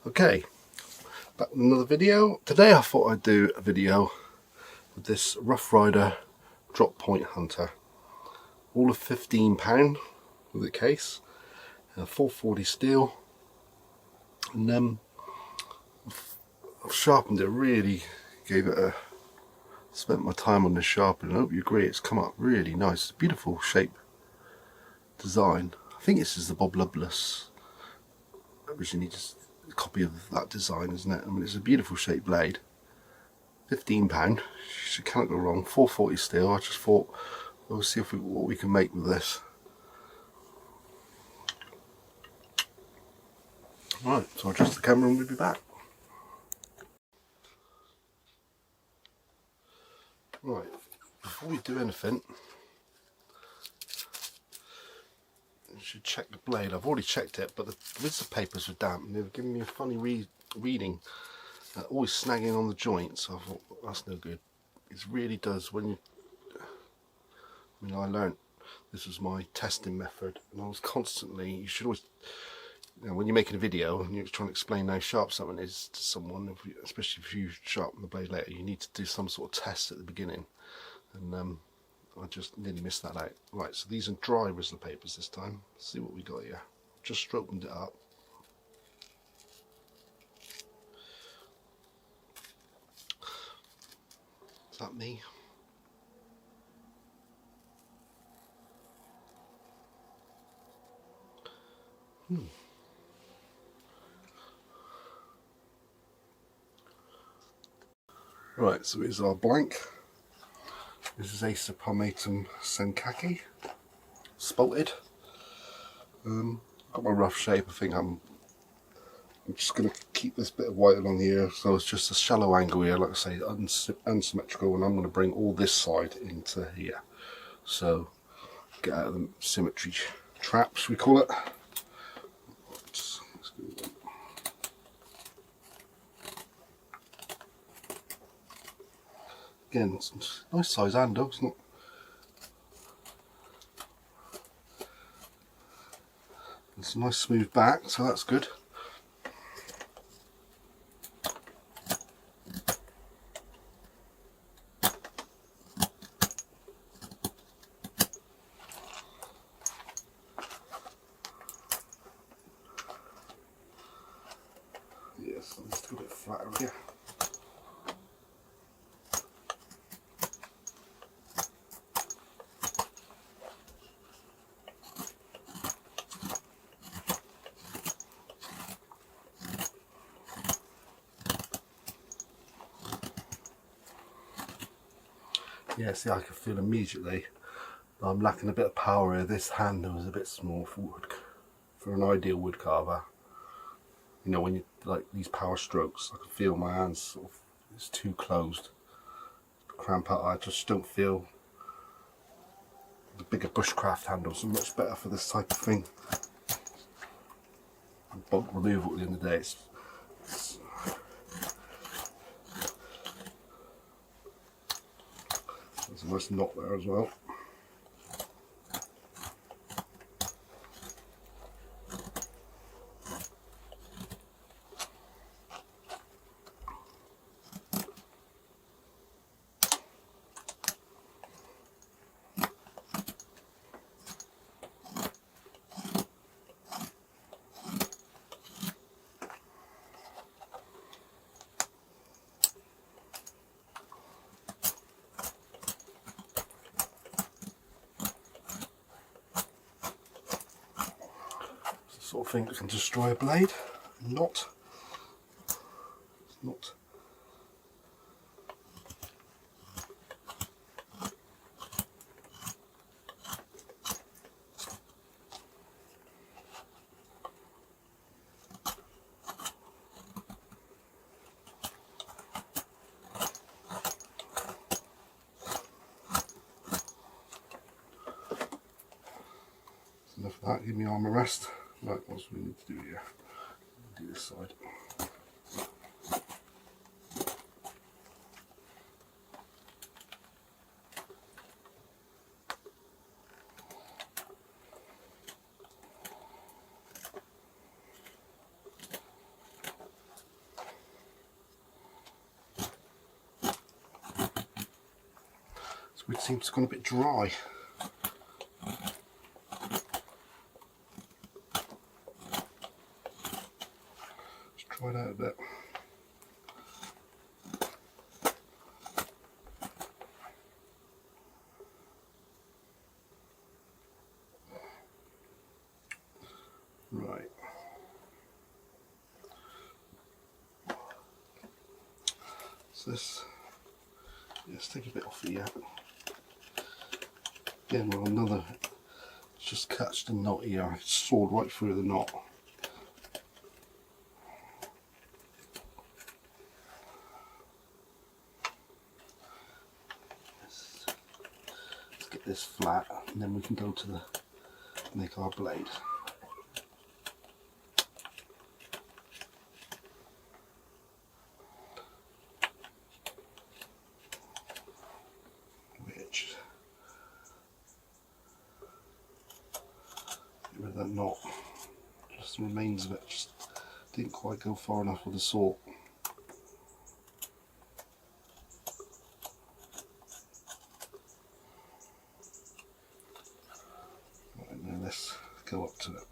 Okay, back with another video. Today I thought I'd do a video with this Rough Rider drop point hunter. All of £15 with the case, 440 steel, and I've sharpened it, really gave it a, spent my time on this sharpening. I hope you agree, it's come up really nice. It's a beautiful shape, design. I think this is the Bob Loveless, originally just a copy of that design, isn't it? I mean, it's a beautiful shaped blade. £15, you cannot go wrong. 440 steel. I just thought we'll see if what we can make with this. Right, so I'll adjust the camera and we'll be back. Right, before we do anything, you should check the blade. I've already checked it, but the visitor papers were damp and they were giving me a funny reading, always snagging on the joint, so I thought that's no good. It really does when you, I mean, I learnt this was my testing method, and I was constantly, you should always, you know, when you're making a video and you're trying to explain how sharp something is to someone, especially if you sharpen the blade later, you need to do some sort of test at the beginning, and I just nearly missed that out. Right, so these are dry visitor papers this time. Let's see what we got here. Just opened it up. Is that me? Right, so here's our blank. This is Acer Palmatum Senkaki, spalted. Got my rough shape. I think I'm just going to keep this bit of white along here, so it's just a shallow angle here, like I say, unsymmetrical, and I'm going to bring all this side into here. So get out of the symmetry traps, we call it. Again, it's a nice size handle, it's not. It's a nice smooth back, so that's good. Yes, it's a bit flatter here. Yeah, see, I can feel immediately that I'm lacking a bit of power here. This handle is a bit small for an ideal wood carver. You know, when you like these power strokes, I can feel my hands sort of, it's too closed. Cramp out. I just don't feel the bigger bushcraft handles are much better for this type of thing. And bulk removal at the end of the day, it's there's a nice knot there as well. Sort of thing that can destroy a blade. Not. It's not. Enough of that. Give me arm a rest. Right, what we need to do here? Do this side. which seems to have gone a bit dry. Let's try it out a bit. Right. So this, let's take a bit off here. Again, well, another, it's just catched a knot here. It's sawed right through the knot. Let's get this flat, and then we can go to the make our blade. Get rid of that knot, just the remains of it, just didn't quite go far enough with the saw. Right, now let's go up to it.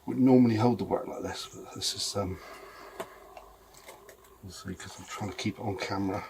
Would normally hold the work like this, but this is obviously because I'm trying to keep it on camera.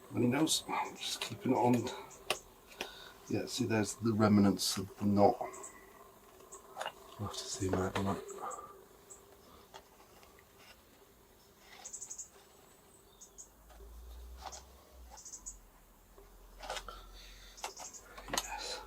Runny nose, just keeping it on. Yeah, see, there's the remnants of the knot. I'll have to see that. Yes.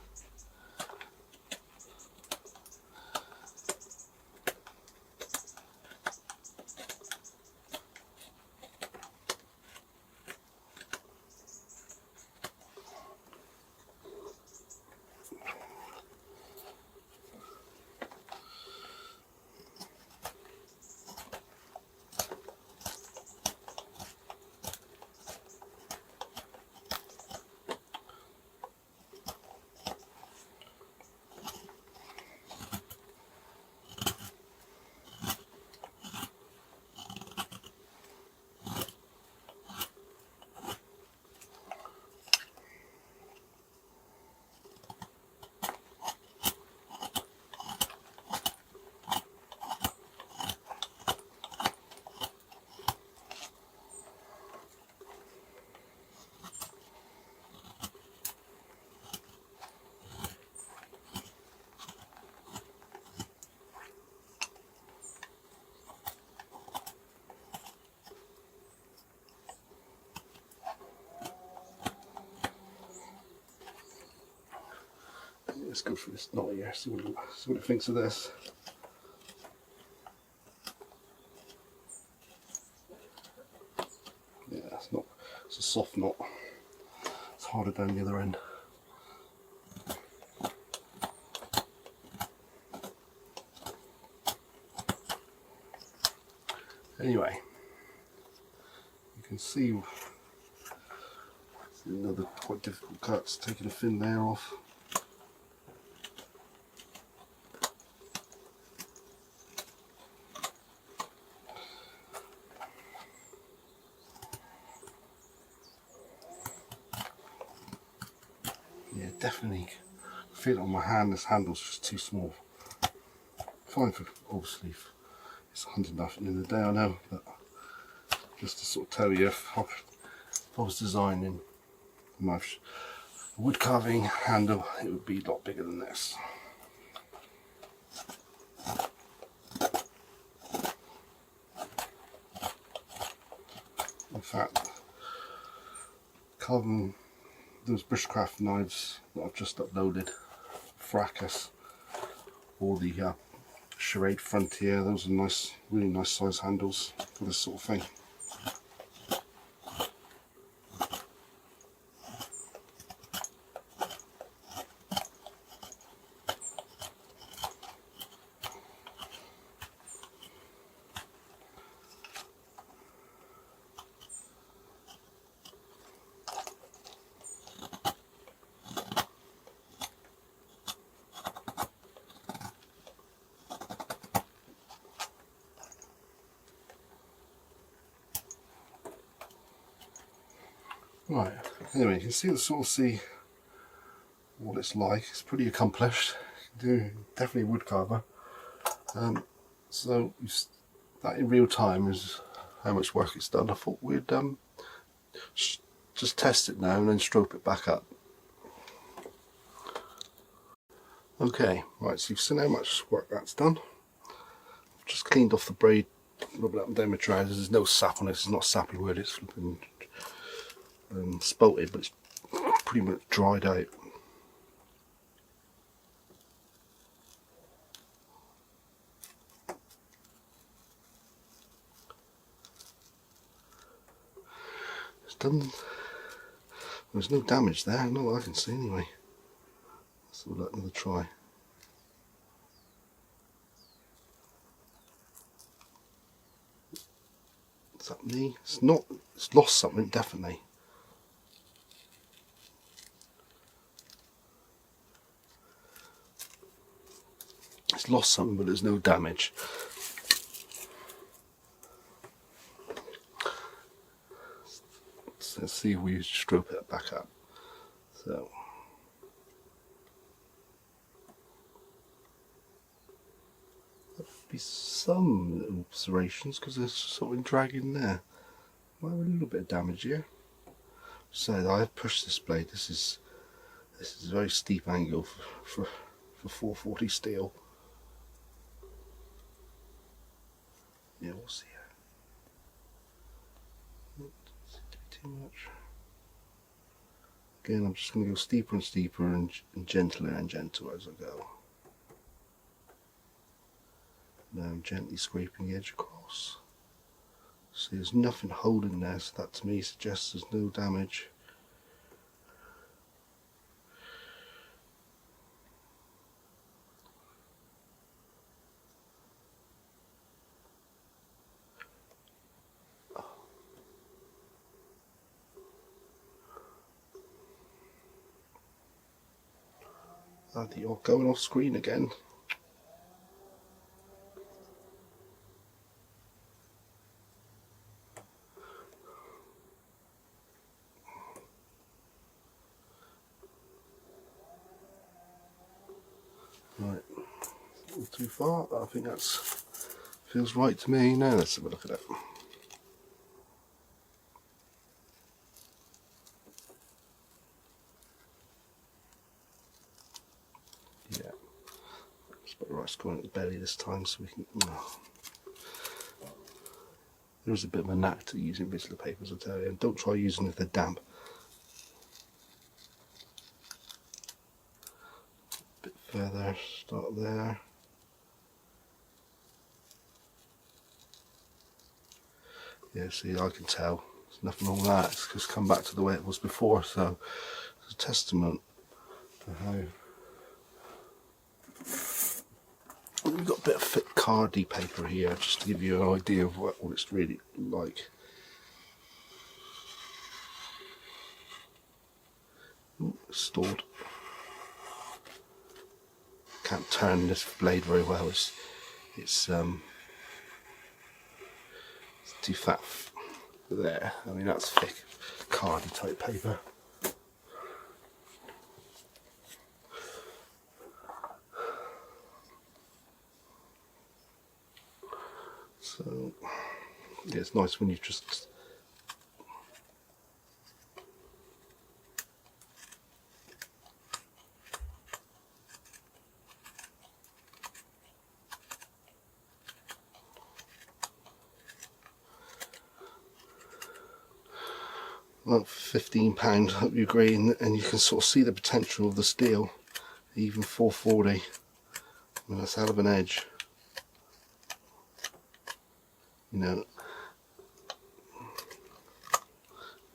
Let's go for this knot here, see what it thinks of this. Yeah, it's a soft knot. It's harder down the other end. Anyway, you can see another quite difficult cut, taking a thin layer off. Yeah, definitely feel it on my hand. This handle's just too small. Fine for, obviously, it's 100 nothing in the day, I know, but just to sort of tell you, if I was designing my wood carving handle, it would be a lot bigger than this. In fact, carving those bushcraft knives that I've just uploaded. Fracas, or the Charade Frontier. Those are nice, really nice size handles for this sort of thing. Right, anyway, you can see what it's like. It's pretty accomplished. Definitely a wood carver. So that in real time is how much work it's done. I thought we'd just test it now and then stroke it back up. Okay, right, so you've seen how much work that's done. I've just cleaned off the braid, rub it up and down my trousers. There's no sap on it. It's not sappy wood. It's flipping spouted, but it's pretty much dried out. It's done. There's no damage there, not that I can see anyway. Let's have another try. Is that me? It's not. It's lost something, definitely. It's lost something, but there's no damage. So let's see if we stroke it back up. So there'll be some little serrations because there's something dragging there. Might have a little bit of damage here. So I have pushed this blade. This is a very steep angle for 440 steel. Yeah, we'll see. Doesn't seem to be too much. Again, I'm just going to go steeper and steeper and gentler and gentler as I go. Now I'm gently scraping the edge across. See, there's nothing holding there, so that to me suggests there's no damage. I think you're going off screen again. Right, a little too far. I think that's feels right to me. Now let's have a look at it. Yeah, it's about right. It's going at the belly this time, so we can. There's a bit of a knack to using Vizsla papers, I tell you, and don't try using them if they're damp. A bit further, start there. Yeah, see, I can tell. There's nothing wrong with that. It's just come back to the way it was before, so it's a testament to how. We've got a bit of thick cardy paper here, just to give you an idea of what it's really like. Ooh, stored. Can't turn this blade very well. It's too fat there. I mean, that's thick cardy type paper. So yeah, it's nice when you just Well, for £15, I hope you agree, and you can sort of see the potential of the steel, even 440. I mean, that's a hell of an edge. You know,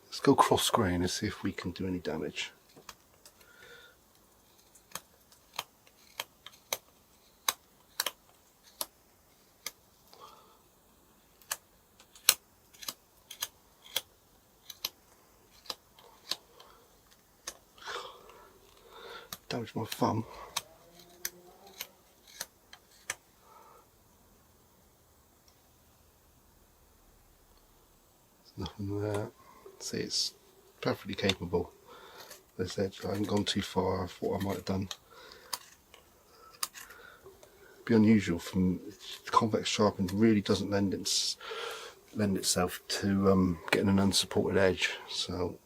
let's go cross grain and see if we can do any damage. Damage my thumb. There's nothing there. See, it's perfectly capable. This edge, I haven't gone too far. I thought I might have done. It'd be unusual from convex sharpen. Really doesn't lend itself to getting an unsupported edge. So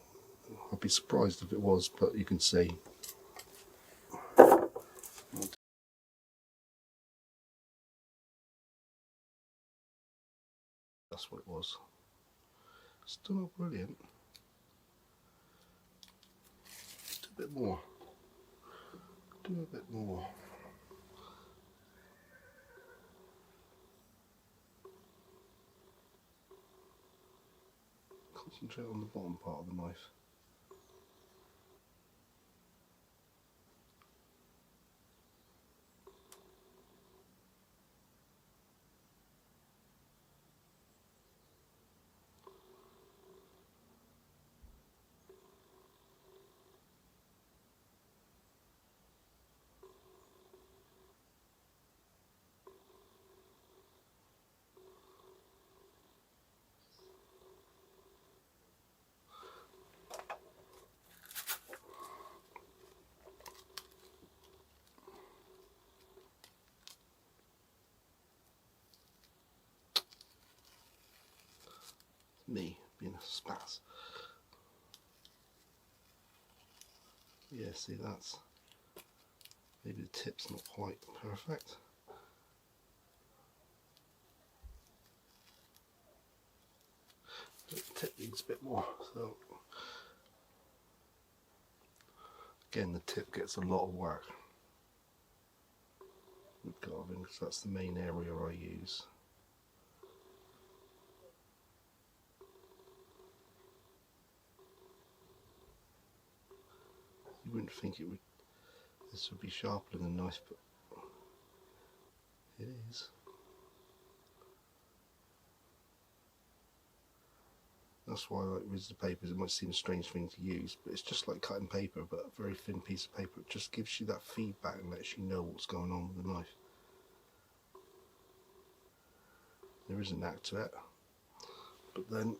I'd be surprised if it was, but you can see. That's what it was. Still not brilliant. Do a bit more. Do a bit more. Concentrate on the bottom part of the knife. Me being a spaz. Yeah, see, that's maybe the tip's not quite perfect. The tip needs a bit more. So again, the tip gets a lot of work with carving because that's the main area I use. You wouldn't think this would be sharper than a knife, but it is. That's why I like rigid papers. It might seem a strange thing to use, but it's just like cutting paper, but a very thin piece of paper. It just gives you that feedback and lets you know what's going on with the knife. There is a knack to it, but then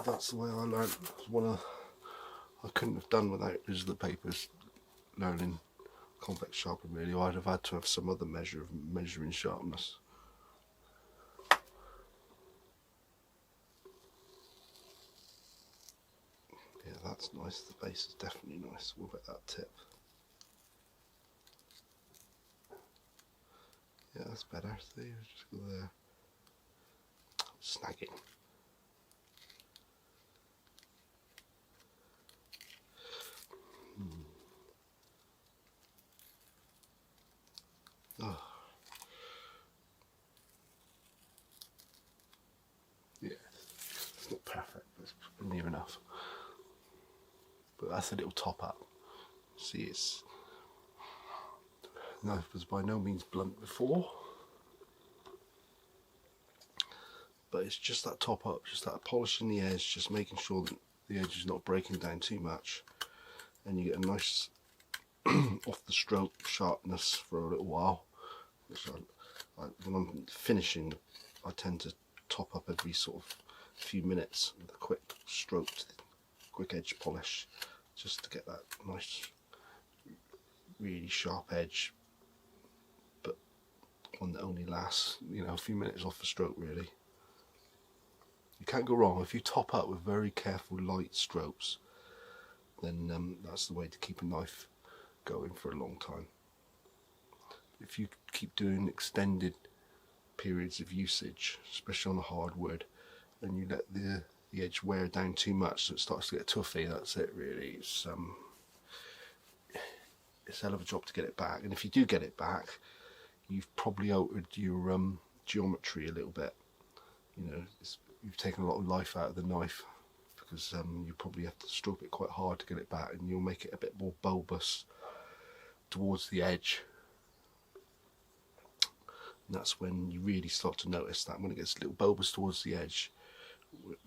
that's the way I learned. I couldn't have done without rigid papers learning convex sharpening really. I'd have had to have some other measuring sharpness. Yeah, that's nice. The base is definitely nice. What about that tip? Yeah, that's better. See, just go there. Snagging. Oh. Yeah, it's not perfect, but it's near enough. But that's a little top up. See, the knife was by no means blunt before, but it's just that top up, just that polishing the edge, just making sure that the edge is not breaking down too much, and you get a nice off the stroke sharpness for a little while. Which when I'm finishing, I tend to top up every sort of few minutes with a quick stroke, quick edge polish, just to get that nice, really sharp edge, but one that only lasts, you know, a few minutes off the stroke really. You can't go wrong if you top up with very careful light strokes. Then that's the way to keep a knife going for a long time. If you keep doing extended periods of usage, especially on a hard wood, and you let the the edge wear down too much so it starts to get toughy. That's it really. It's a hell of a job to get it back, and if you do get it back, you've probably altered your geometry a little bit. You know, you've taken a lot of life out of the knife, because you probably have to stroke it quite hard to get it back, and you'll make it a bit more bulbous towards the edge. And that's when you really start to notice that, when it gets a little bulbous towards the edge,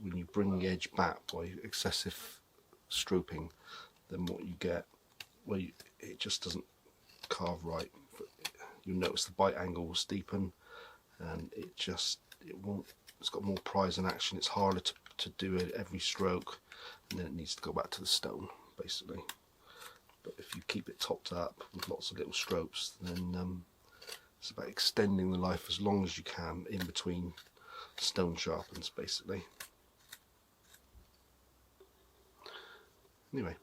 when you bring the edge back by excessive stropping, then what you get, well, it just doesn't carve right. You'll notice the bite angle will steepen, and it's got more prise in action. It's harder to do it every stroke, and then it needs to go back to the stone basically. But if you keep it topped up with lots of little strokes, then it's about extending the life as long as you can in between stone sharpens basically. Anyway,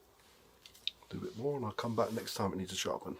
do a bit more and I'll come back next time it needs a sharpen.